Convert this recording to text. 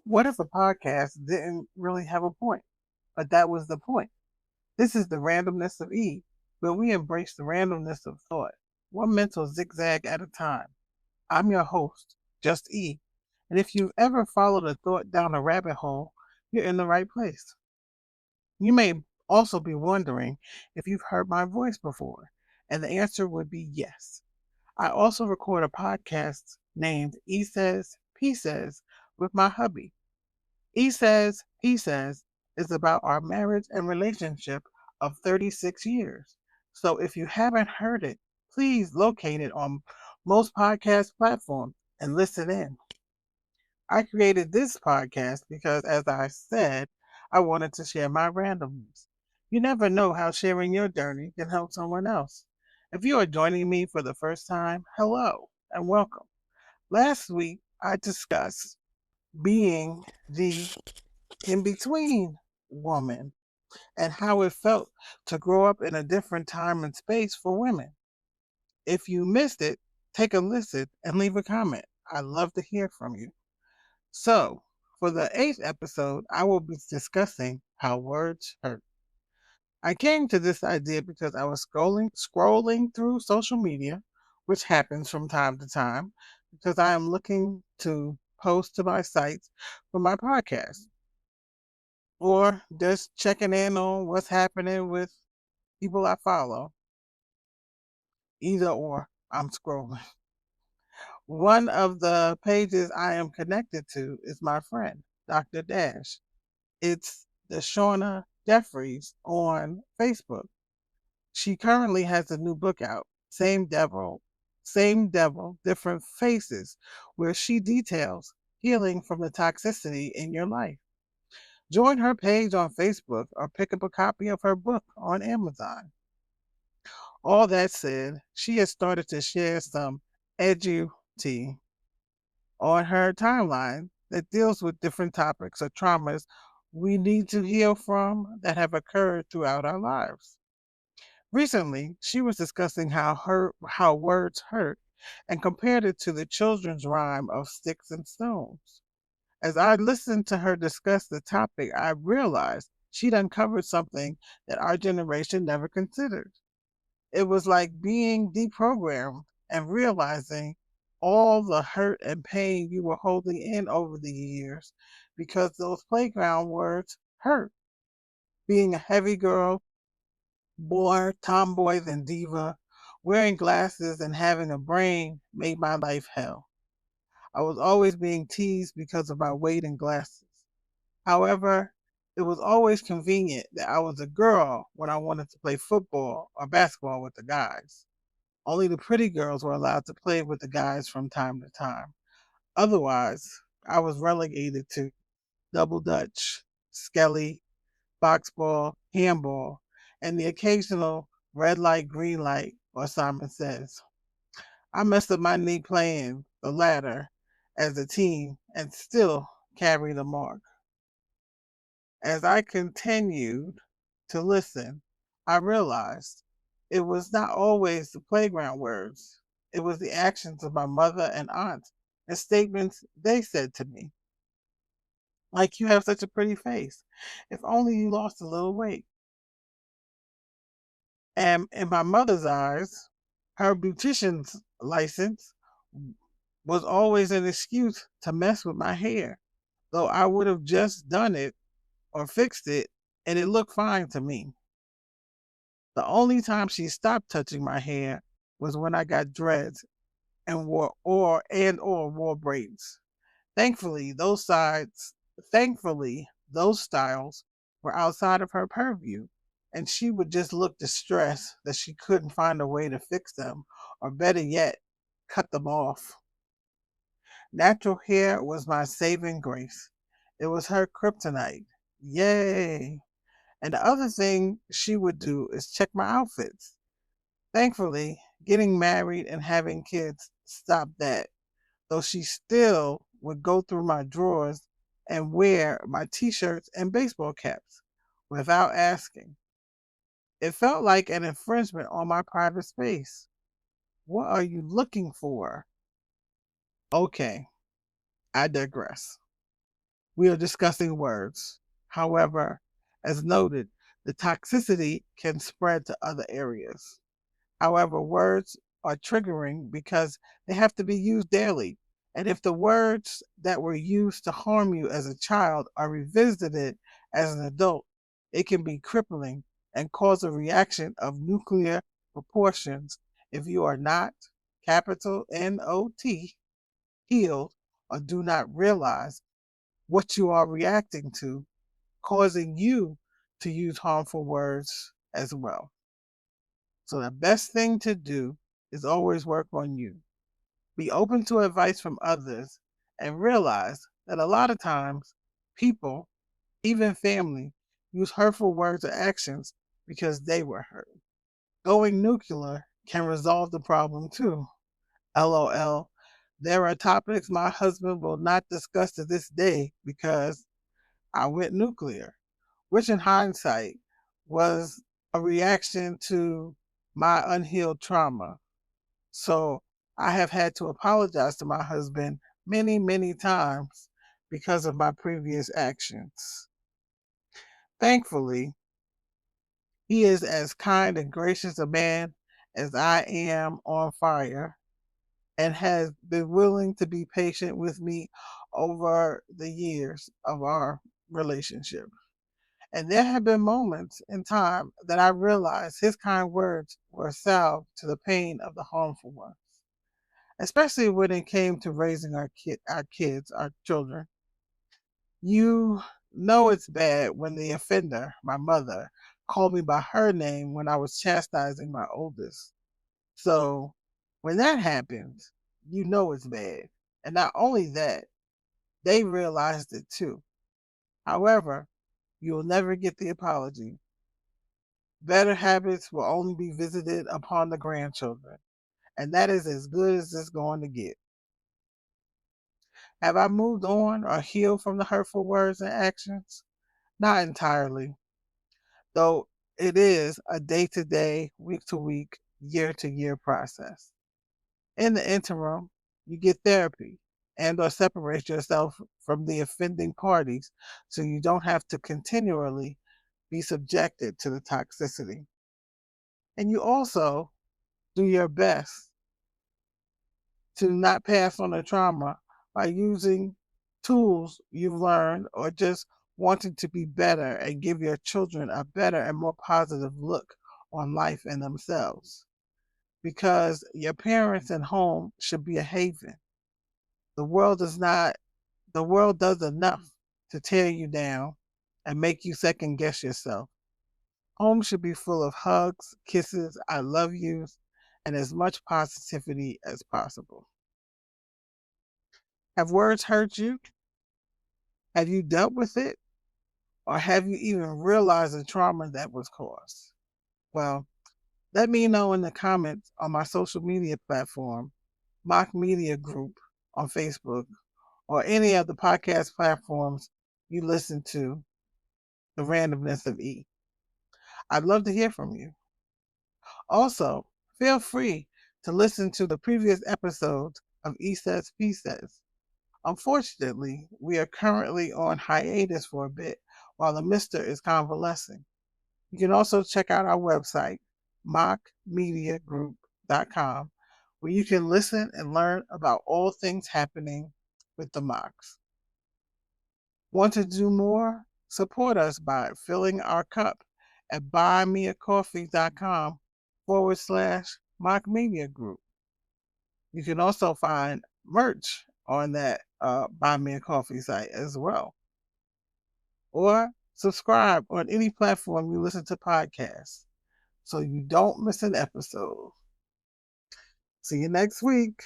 What if a podcast didn't really have a point? But that was the point. This is the randomness of E, where we embrace the randomness of thought, one mental zigzag at a time. I'm your host, Just E, and if you've ever followed a thought down a rabbit hole, you're in the right place. You may also be wondering if you've heard my voice before, and the answer would be yes. I also record a podcast named E Says, P Says with my hubby. He says, he says, is about our marriage and relationship of 36 years. So if you haven't heard it, please locate it on most podcast platforms and listen in. I created this podcast because, as I said, I wanted to share my randomness. You never know how sharing your journey can help someone else. If you are joining me for the first time, hello and welcome. Last week, I discussed being the in between woman and how it felt to grow up in a different time and space for women. If you missed it, take a listen and leave a comment. I'd love to hear from you. So, for the eighth episode, I will be discussing how words hurt. I came to this idea because I was scrolling through social media, which happens from time to time, because I am looking to post to my sites for my podcast, or just checking in on what's happening with people I follow. Either or, I'm scrolling. One of the pages I am connected to is my friend, Dr. Dash. It's the Shauna Jeffries on Facebook. She currently has a new book out, Same Devil, Different Faces, where she details healing from the toxicity in your life. Join her page on Facebook or pick up a copy of her book on Amazon. All that said, she has started to share some edutainment on her timeline that deals with different topics or traumas we need to heal from that have occurred throughout our lives. Recently, she was discussing how words hurt and compared it to the children's rhyme of sticks and stones. As I listened to her discuss the topic, I realized she'd uncovered something that our generation never considered. It was like being deprogrammed and realizing all the hurt and pain you were holding in over the years because those playground words hurt. Being a heavy girl, more tomboy than diva, wearing glasses and having a brain made my life hell. I was always being teased because of my weight and glasses. However, it was always convenient that I was a girl when I wanted to play football or basketball with the guys. Only the pretty girls were allowed to play with the guys from time to time. Otherwise, I was relegated to double dutch, skelly, boxball, handball, and the occasional red light, green light, or Simon Says. I messed up my knee playing the latter as a teen and still carry the mark. As I continued to listen, I realized it was not always the playground words, it was the actions of my mother and aunt and statements they said to me. Like, you have such a pretty face. If only you lost a little weight. And in my mother's eyes, her beautician's license was always an excuse to mess with my hair, though I would have just done it or fixed it and it looked fine to me. The only time she stopped touching my hair was when I got dreads and or wore braids. Thankfully, thankfully, those styles were outside of her purview, and she would just look distressed that she couldn't find a way to fix them, or better yet, cut them off. Natural hair was my saving grace. It was her kryptonite. Yay! And the other thing she would do is check my outfits. Thankfully, getting married and having kids stopped that, though she still would go through my drawers and wear my t shirts and baseball caps without asking. It felt like an infringement on my private space. What are you looking for? Okay, I digress. We are discussing words. However, as noted, the toxicity can spread to other areas. However, words are triggering because they have to be used daily. And if the words that were used to harm you as a child are revisited as an adult, it can be crippling and cause a reaction of nuclear proportions if you are not, capital NOT, healed or do not realize what you are reacting to, causing you to use harmful words as well. So the best thing to do is always work on you. Be open to advice from others and realize that a lot of times people, even family, use hurtful words or actions because they were hurt. Going nuclear can resolve the problem too. LOL. There are topics my husband will not discuss to this day because I went nuclear, which in hindsight was a reaction to my unhealed trauma. So I have had to apologize to my husband many, many times because of my previous actions. Thankfully, he is as kind and gracious a man as I am on fire and has been willing to be patient with me over the years of our relationship. And there have been moments in time that I realized his kind words were a salve to the pain of the harmful ones, especially when it came to raising our children. You know it's bad when the offender, my mother, called me by her name when I was chastising my oldest. So when that happens, you know it's bad. And not only that, they realized it too. However, you'll never get the apology. Better habits will only be visited upon the grandchildren, and that is as good as it's going to get. Have I moved on or healed from the hurtful words and actions? Not entirely, though it is a day to day, week to week, year to year process. In the interim, you get therapy and or separate yourself from the offending parties so you don't have to continually be subjected to the toxicity. And you also do your best to not pass on the trauma by using tools you've learned or just wanting to be better and give your children a better and more positive look on life and themselves. Because your parents and home should be a haven. The world does not, the world does enough to tear you down and make you second guess yourself. Home should be full of hugs, kisses, I love yous, and as much positivity as possible. Have words hurt you? Have you dealt with it? Or have you even realized the trauma that was caused? Well, let me know in the comments on my social media platform, Mock Media Group on Facebook, or any of the podcast platforms you listen to, The Randomness of E. I'd love to hear from you. Also, feel free to listen to the previous episodes of E Says, P Says. Unfortunately, we are currently on hiatus for a bit while the Mister is convalescing. You can also check out our website, mockmediagroup.com, where you can listen and learn about all things happening with the Mocks. Want to do more? Support us by filling our cup at buymeacoffee.com/Mock Media Group. You can also find merch on that Buy Me a Coffee site as well. Or subscribe on any platform you listen to podcasts so you don't miss an episode. See you next week.